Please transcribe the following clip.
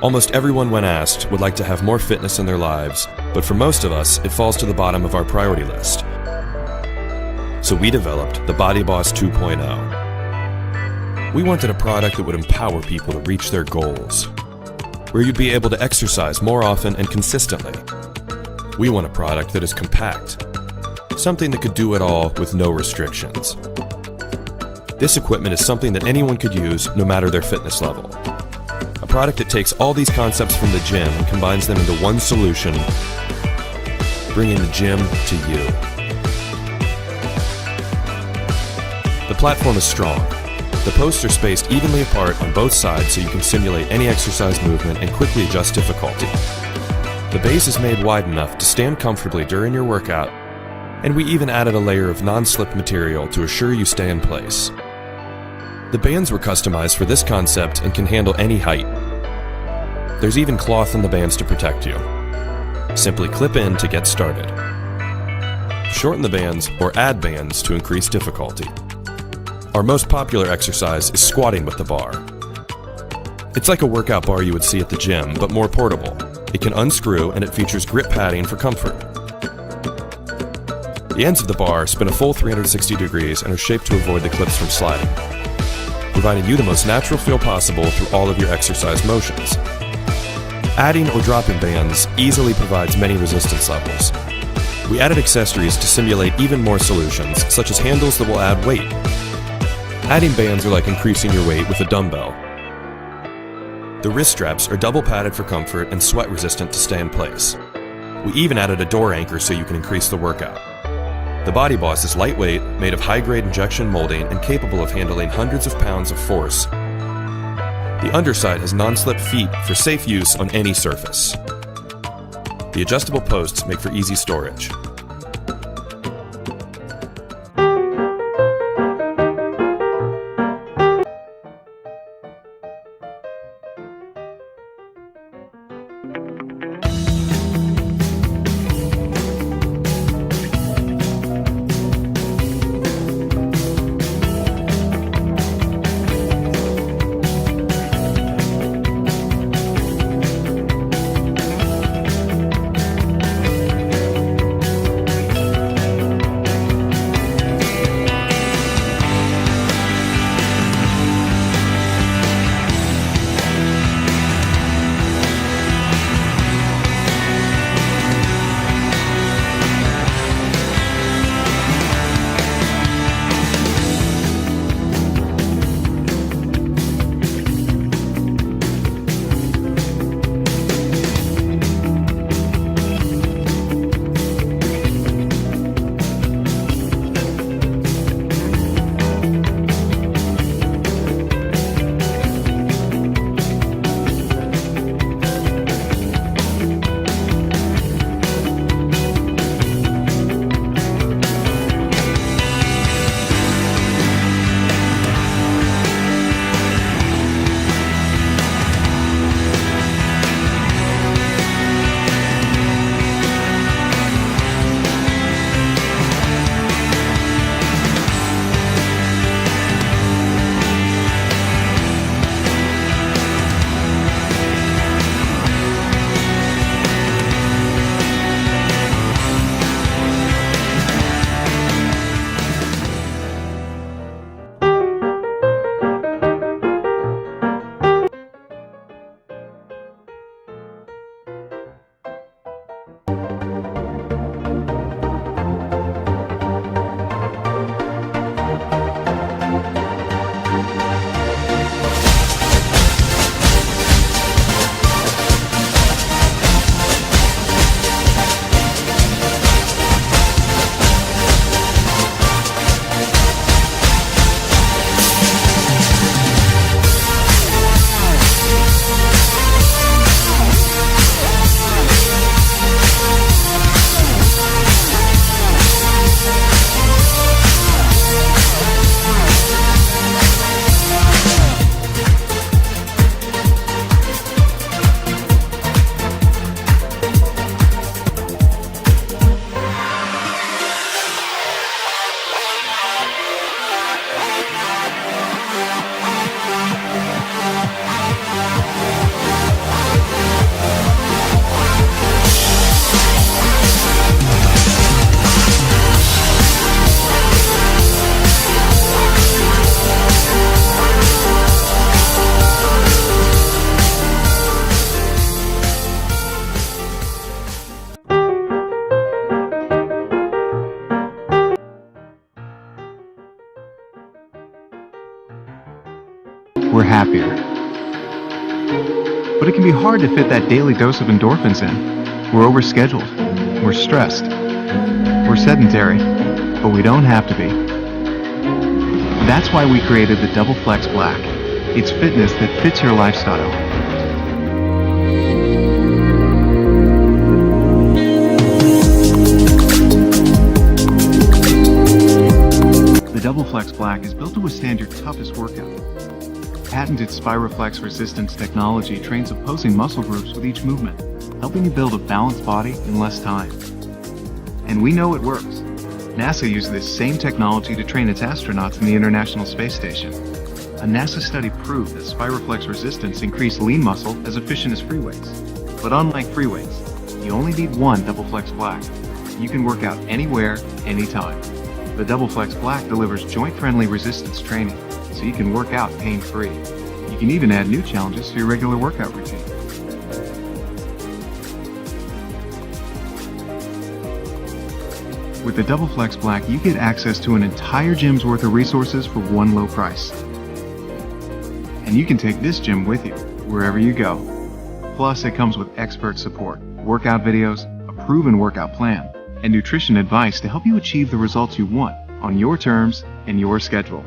Almost everyone when asked would like to have more fitness in their lives, but for most of us, it falls to the bottom of our priority list. So we developed the Body Boss 2.0. We wanted a product that would empower people to reach their goals, where you'd be able to exercise more often and consistently. We want a product that is compact, something that could do it all with no restrictions. This equipment is something that anyone could use no matter their fitness level. A product that takes all these concepts from the gym and combines them into one solution, bringing the gym to you. The platform is strong. The posts are spaced evenly apart on both sides so you can simulate any exercise movement and quickly adjust difficulty. The base is made wide enough to stand comfortably during your workout, and we even added a layer of non-slip material to assure you stay in place. The bands were customized for this concept and can handle any height. There's even cloth in the bands to protect you. Simply clip in to get started. Shorten the bands or add bands to increase difficulty. Our most popular exercise is squatting with the bar. It's like a workout bar you would see at the gym, but more portable. It can unscrew and it features grip padding for comfort. The ends of the bar spin a full 360 degrees and are shaped to avoid the clips from sliding, providing you the most natural feel possible through all of your exercise motions. Adding or dropping bands easily provides many resistance levels. We added accessories to simulate even more solutions, such as handles that will add weight. Adding bands are like increasing your weight with a dumbbell. The wrist straps are double padded for comfort and sweat resistant to stay in place. We even added a door anchor so you can increase the workout. The Body Boss is lightweight, made of high-grade injection molding, and capable of handling hundreds of pounds of force. The underside has non-slip feet for safe use on any surface. The adjustable posts make for easy storage. happier. But it can be hard to fit that daily dose of endorphins in. We're overscheduled, we're stressed, we're sedentary, but we don't have to be. That's why we created the Double Flex Black. It's fitness that fits your lifestyle. The Double Flex Black is built to withstand your toughest workout. Patented Spiroflex resistance technology trains opposing muscle groups with each movement, helping you build a balanced body in less time. And we know it works. NASA used this same technology to train its astronauts in the International Space Station. A NASA study proved that Spiroflex resistance increased lean muscle as efficient as free weights. But unlike free weights, you only need one Double Flex Black. You can work out anywhere, anytime. The Double Flex Black delivers joint-friendly resistance training, so you can work out pain-free. You can even add new challenges to your regular workout routine. With the Double Flex Black, you get access to an entire gym's worth of resources for one low price. And you can take this gym with you, wherever you go. Plus, it comes with expert support, workout videos, a proven workout plan, and nutrition advice to help you achieve the results you want on your terms and your schedule.